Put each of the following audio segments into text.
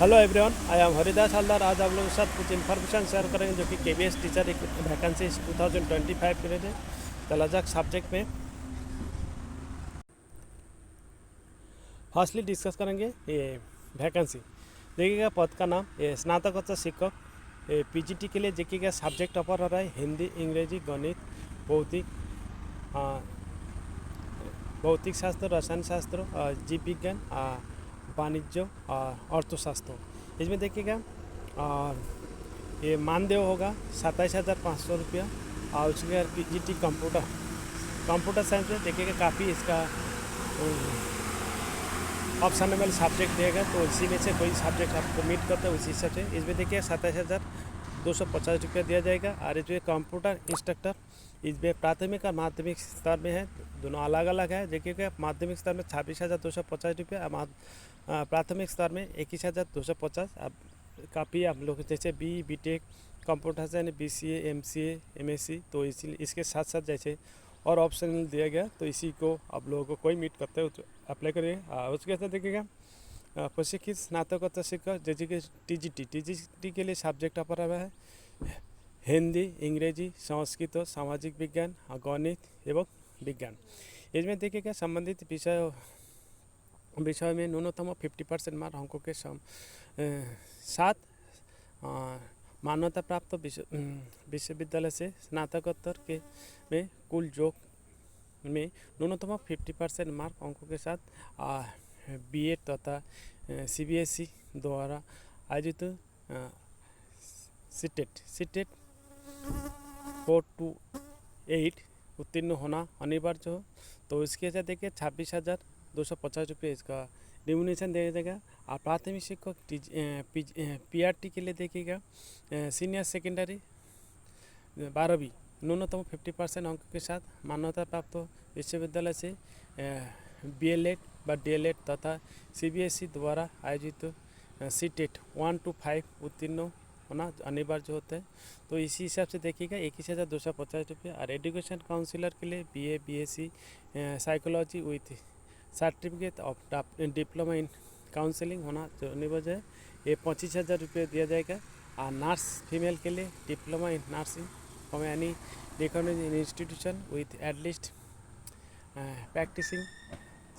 Hello everyone, I am Haridas Haldar. आज आप लोगों के साथ कुछ इन्फॉर्मेशन शेयर करेंगे जो कि केबीएस टीचर एक वैकेंसी 2025 के लिए तलाजाक सब्जेक्ट में। फर्स्टली डिस्कस करेंगे ये वैकेंसी। देखिएगा पद का नाम ये स्नातकोत्तर शिक्षक। पीजीटी के लिए देखिएगा सब्जेक्ट ऑफर हो रहा है हिंदी, अंग्रेजी, गणित, भौतिक भौतिक शास्त्र, रसायन शास्त्र, जीव विज्ञान, वाणिज्य और अर्थशास्त्र। इसमें देखिएगा ये मानदेय होगा 27,500 रुपया। और उसके बाद पीजीटी कंप्यूटर साइंस में देखिएगा काफ़ी इसका ऑप्शनेबल सब्जेक्ट देगा, तो इसी में से कोई सब्जेक्ट आपको मीट करता है उसी हिसाब से इसमें देखिए 27,250 रुपया दिया जाएगा। और इसमें कंप्यूटर इंस्ट्रक्टर इसमें प्राथमिक और माध्यमिक स्तर में है, दोनों अलग अलग है। देखिएगा माध्यमिक स्तर में 26,250 रुपया, प्राथमिक स्तर में 21,250। अब काफ़ी आप लोग जैसे BTech computer science, BCA, MCA, MSc, तो इसी इसके साथ साथ जैसे और ऑप्शन दिया गया, तो इसी को आप लोगों को कोई मीट करते हो तो अप्लाई करिए। उसके साथ देखिएगा प्रशिक्षित स्नातकोत्तर शिक्षक जैसे कि टीजीटी के लिए सब्जेक्ट ऑफर हुआ है हिंदी, अंग्रेजी, संस्कृत, सामाजिक विज्ञान, गणित एवं विज्ञान। इसमें देखिएगा संबंधित विषय में न्यूनतम 50% मार्क अंकों के साथ मान्यता प्राप्त विश्वविद्यालय से स्नातकोत्तर के में कुल योग में न्यूनतम 50% मार्क अंकों के साथ बीएड तथा सीबीएसई द्वारा आयोजित सीटेट 428 उत्तीर्ण होना अनिवार्य हो। तो इसके साथ देखिए 26,250 रुपये इसका रिम्यूनरेशन दिया जाएगा। और प्राथमिक शिक्षक पीआरटी के लिए देखिएगा सीनियर सेकेंडरी 12वीं न्यूनतम 50% अंक के साथ मान्यता प्राप्त विश्वविद्यालय से बीएलएड व डीएलएड तथा सीबीएसई द्वारा आयोजित सीटेट 1 to 5 उत्तीर्ण होना अनिवार्य होता है। तो इसी हिसाब से देखिएगा 21,250 रुपये। और एजुकेशन काउंसिलर के लिए BA, BSc psychology with certificate of diploma in counselling होना अनिवार्य है, ये 25,000 रुपये दिया जाएगा। और नर्स फीमेल के लिए diploma in nursing from any recognised institution with at least practising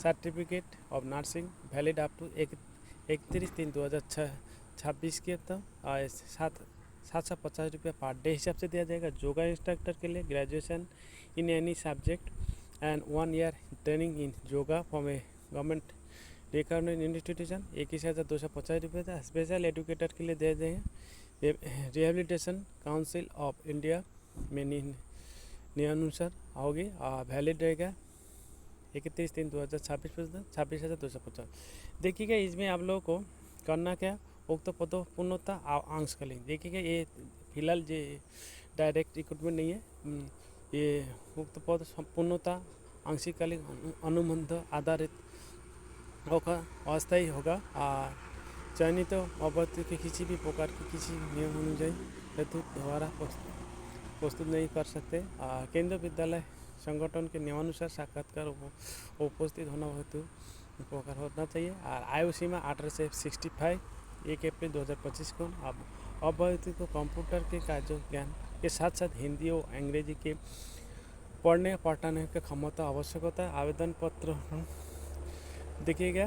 certificate of nursing valid up to 31/3/2026 के तक 750 रुपया पर डे हिसाब से दिया जाएगा। योगा इंस्ट्रक्टर के लिए graduation in any subject and 1 year training in yoga from a government recognised institution 21,250 रुपये था। स्पेशल एजुकेटर के लिए दिया जाएगा रिहेबिलिटेशन काउंसिल ऑफ इंडिया में नियमानुसार होगी और वैलिड रहेगा 31/3/2026 पर्यंत 26,250। देखिएगा इसमें आप लोगों को करना क्या, उक्त पदों पूर्णता आंशकालीन। देखिएगा ये फिलहाल जो डायरेक्ट रिक्रूटमेंट नहीं है, ये उक्त पद पूर्णता आंशिककालीन अनुबंध आधारित होगा, अस्थायी होगा। चयनित अभ्यर्थी के किसी भी प्रकार के किसी नियम अनुযায়ী हेतु द्वारा प्रस्तुत नहीं कर सकते। केंद्रीय विद्यालय संगठन के नियमानुसार साक्षात्कार उपस्थित होना हेतु प्रकार होना चाहिए। और आयु सीमा 18 से 65 1 अप्रैल 2025 को। अब अभ्यर्थी को कंप्यूटर के कार्य ज्ञान के साथ साथ हिंदी और अंग्रेजी के पढ़ने पढ़ाने की क्षमता आवश्यक होता है। आवेदन पत्र देखिएगा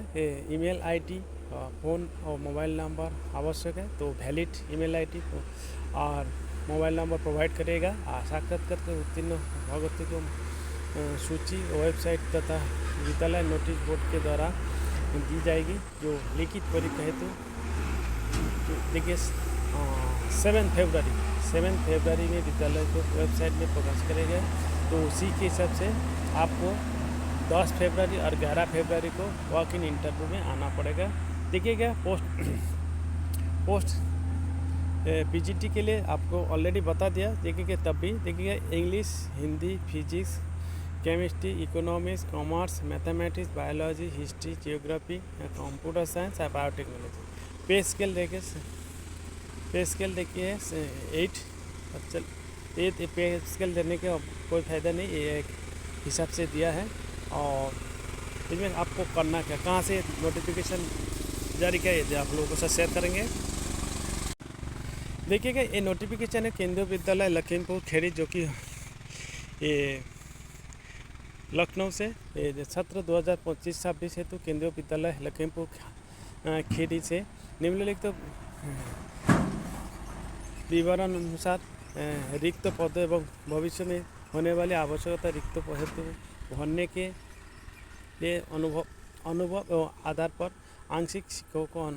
ईमेल आईडी, फ़ोन और मोबाइल नंबर आवश्यक है, तो वैलिड ईमेल आईडी और मोबाइल नंबर प्रोवाइड करेगा। साक्षात्कार के उत्तीर्ण अभ्यर्थी को सूची वेबसाइट तथा विद्यालय नोटिस बोर्ड के द्वारा दी जाएगी। जो लिखित परीक्षा हेतु देखिए 7 फरवरी में विद्यालय को वेबसाइट में प्रकाश करेगा। तो उसी के हिसाब से आपको 10 फरवरी और 11 फरवरी को वॉक इन इंटरव्यू में आना पड़ेगा। देखिएगा पोस्ट पीजीटी के लिए आपको ऑलरेडी बता दिया। देखिएगा तब भी देखिएगा English, Hindi, physics, chemistry, economics, commerce, mathematics, biology, history, geography, computer science और बायोटेक्नोलॉजी। पे स्केल देखिए 8 पे स्केल देने का कोई फ़ायदा नहीं, ये एक हिसाब से दिया है। और इसमें आपको करना क्या, कहाँ से नोटिफिकेशन जारी किया है, आप लोगों के साथ शेयर करेंगे। देखिएगा ये नोटिफिकेशन है केंद्रीय विद्यालय लखीमपुर खीरी, जो कि ये लखनऊ से ये सत्र 2025-26 हेतु केंद्रीय विद्यालय लखीमपुर खीरी से निम्नलिखित तो विवरण अनुसार रिक्त पद एवं भविष्य में होने वाली आवश्यकता रिक्त हेतु भरने के लिए अनुभव एवं आधार पर आंशिक शिक्षकों को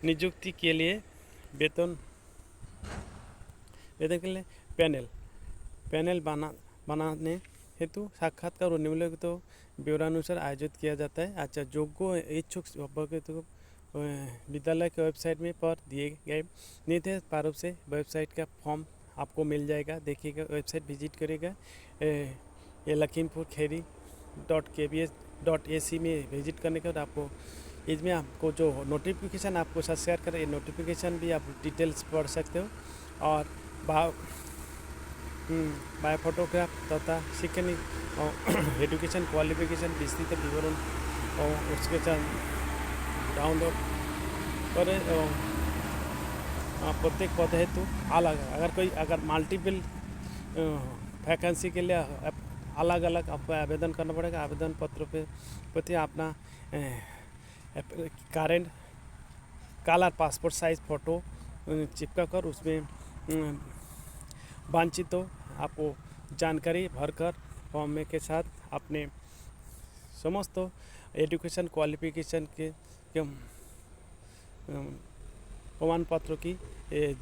नियुक्ति के लिए वेतन के लिए पैनल बनाने हेतु साक्षात्कार और निम्नलिखित तो विवरानुसार आयोजित किया जाता है। अच्छा, योग्य इच्छुक अभ्यर्थियों को विद्यालय के वेबसाइट में पर दिए गए निर्देश प्रारूप से वेबसाइट का फॉर्म आपको मिल जाएगा। देखिएगा, वेबसाइट विजिट करेगा, ये लखीमपुर खीरी .kbs.ac में विजिट करने के बाद आपको इसमें आपको जो नोटिफिकेशन आपको साथ शेयर करें, ये नोटिफिकेशन भी आप डिटेल्स पढ़ सकते हो और बायो फोटोग्राफ तथा शैक्षणिक और एजुकेशन क्वालिफिकेशन विस्तृत विवरण और उसके साथ डाउनलोड करें। प्रत्येक पद हेतु अगर मल्टीपल वैकेंसी के लिए अलग अलग आपको आवेदन करना पड़ेगा। आवेदन पत्र पे प्रति अपना current colour passport size photo चिपका कर उसमें वांछित हो आपको जानकारी भरकर फॉर्म में के साथ अपने समस्त एजुकेशन क्वालिफिकेशन के प्रमाण पत्रों की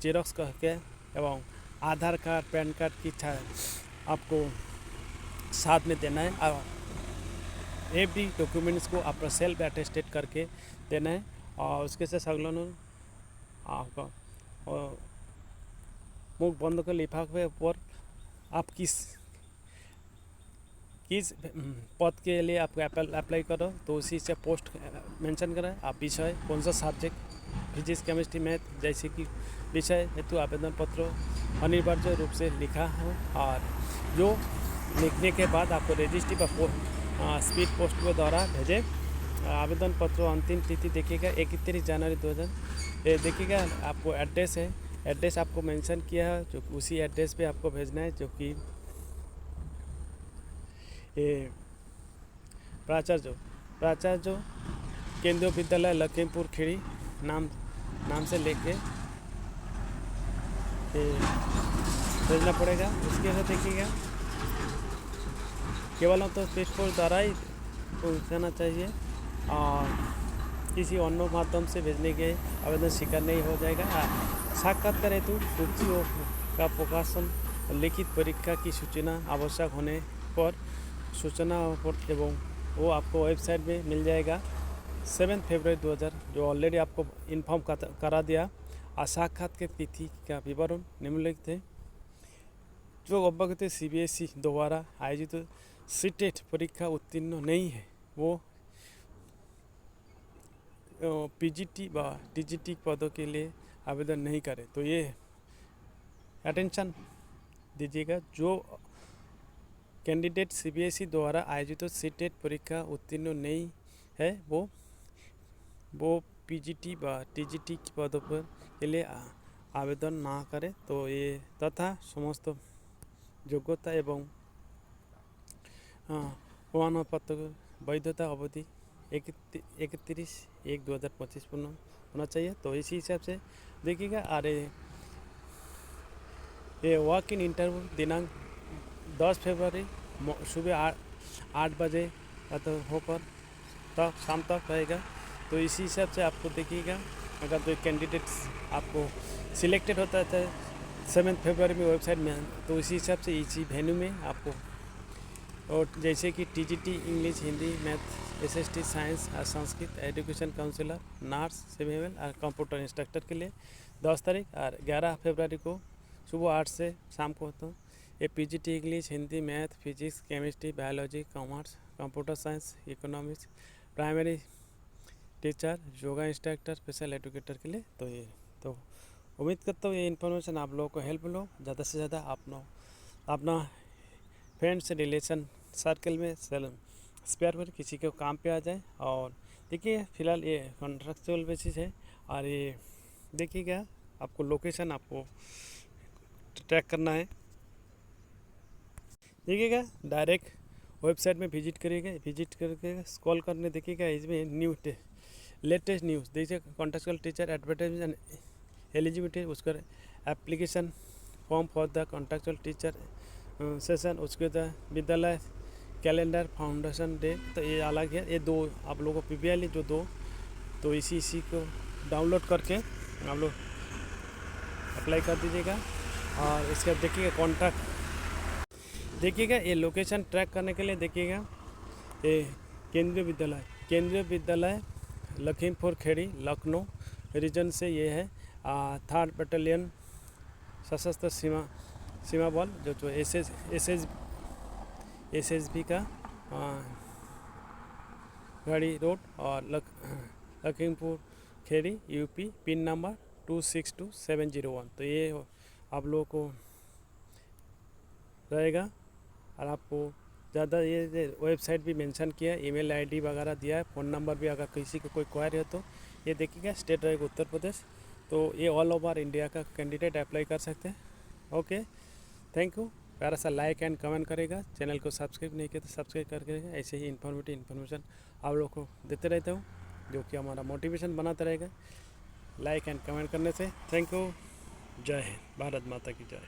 जेरोक्स करके एवं आधार कार्ड पैन कार्ड की आपको साथ में देना है। एवरी डॉक्यूमेंट्स को अपना सेल्फ अटेस्टेड करके देना है और उसके साथ संलग्न आपका मुख बंद कर लिफाफे पर आप किस पद के लिए आप अप्लाई करो तो उसी से पोस्ट मेंशन करें। आप विषय कौन सा सब्जेक्ट, फिजिक्स केमिस्ट्री मैथ जैसे कि विषय हेतु आवेदन पत्र अनिवार्य रूप से लिखा हो और जो लिखने के बाद आपको रजिस्ट्री पर स्पीड पोस्ट के द्वारा भेजें। आवेदन पत्र अंतिम तिथि देखिएगा 31 जनवरी 2000। देखिएगा आपको एड्रेस आपको मेंशन किया है, जो उसी एड्रेस पे आपको भेजना है, जो कि प्राचार्य केंद्रीय विद्यालय लखीमपुर खीरी नाम से लेके भेजना पड़ेगा। उसके बाद देखिएगा केवल तो स्पीड पोस्ट द्वारा ही पहुँचाना चाहिए और किसी अन्य माध्यम से भेजने के आवेदन स्वीकार नहीं हो जाएगा। साक्षात्कार हेतु सूची का प्रकाशन लिखित परीक्षा की सूचना आवश्यक होने पर सूचना एवं वो आपको वेबसाइट में मिल जाएगा 7 फरवरी 2000, जो ऑलरेडी आपको इन्फॉर्म करा दिया। और साक्षात्कार तिथि का विवरण निम्नलिखित है। जो अभ्यर्थी CBSE द्वारा आयोजित सीटेट परीक्षा उत्तीर्ण नहीं है वो PGT व TGT पदों के लिए आवेदन नहीं करें। तो ये अटेंशन दीजिएगा, जो कैंडिडेट CBSE द्वारा आयोजित सीटेट परीक्षा उत्तीर्ण नहीं है वो PGT व TGT पदों पर के लिए आवेदन ना करें। तो ये तथा समस्त योग्यता एवं प्रमाण पत्र वैधता अवधि 31/1/2025 पूर्ण होना चाहिए। तो इसी हिसाब से देखिएगा। अरे ये वॉक इन इंटरव्यू दिनांक 10 फरवरी सुबह 8 बजे होकर तक शाम तक रहेगा। तो इसी हिसाब से आपको देखिएगा, अगर कोई कैंडिडेट्स आपको सिलेक्टेड होता है 7 फरवरी में वेबसाइट में, तो इसी हिसाब से इसी वेन्यू में आपको, और जैसे कि TGT English, Hindi, math, SST science और Sanskrit, education counsellor, nurse, CML और कंप्यूटर इंस्ट्रक्टर के लिए 10 तारीख और 11 फरवरी को सुबह 8 से शाम को। तो ये PGT English, Hindi, math, physics, chemistry, biology, commerce, computer science, economics, primary teacher, yoga instructor, special educator के लिए। तो ये तो उम्मीद करता हूँ ये इन्फॉर्मेशन आप लोगों को हेल्प लो। ज़्यादा से ज़्यादा अपना फ्रेंड्स रिलेशन सर्कल में शेयर कर किसी के काम पे आ जाए और देखिए फ़िलहाल ये कॉन्ट्रेक्चुअल बेसिस है और ये देखिएगा आपको लोकेशन आपको ट्रैक करना है। देखिएगा डायरेक्ट वेबसाइट में विजिट करिएगा, विजिट करके स्क्रॉल करने देखिएगा इसमें न्यू लेटेस्ट न्यूज़ देखिए contractual teacher advertisement and eligibility, उसका application form for the contractual teacher session, उसके बाद विद्यालय कैलेंडर फाउंडेशन डे। तो ये अलग है, ये दो आप लोगों को पीपीआई जो दो, तो इसी को डाउनलोड करके आप लोग अप्लाई कर दीजिएगा। और इसका देखिएगा कॉन्ट्रैक्ट देखिएगा, ये लोकेशन ट्रैक करने के लिए देखिएगा ये केंद्रीय विद्यालय लखीमपुर खेड़ी लखनऊ रीजन से ये है 3rd बटालियन सशस्त्र सीमा बल जो एसएसबी का गाड़ी रोड और Lakhimpur Kheri UP pin number 262701। तो ये आप लोगों को रहेगा। और आपको ज़्यादा ये वेबसाइट भी मेंशन किया है, ईमेल आईडी वगैरह दिया है, फ़ोन नंबर भी, अगर किसी को कोई क्वारी है तो ये देखिएगा। स्टेट रहेगा उत्तर प्रदेश, तो ये ऑल ओवर इंडिया का कैंडिडेट अप्लाई कर सकते हैं। Okay, thank you. प्यारा सा लाइक एंड कमेंट करेगा, चैनल को सब्सक्राइब नहीं किया तो सब्सक्राइब करके ऐसे ही इन्फॉर्मेशन आप लोग को देते रहता हूँ, जो कि हमारा मोटिवेशन बनाता रहेगा लाइक एंड कमेंट करने से। Thank you. जय हिंद, भारत माता की जय।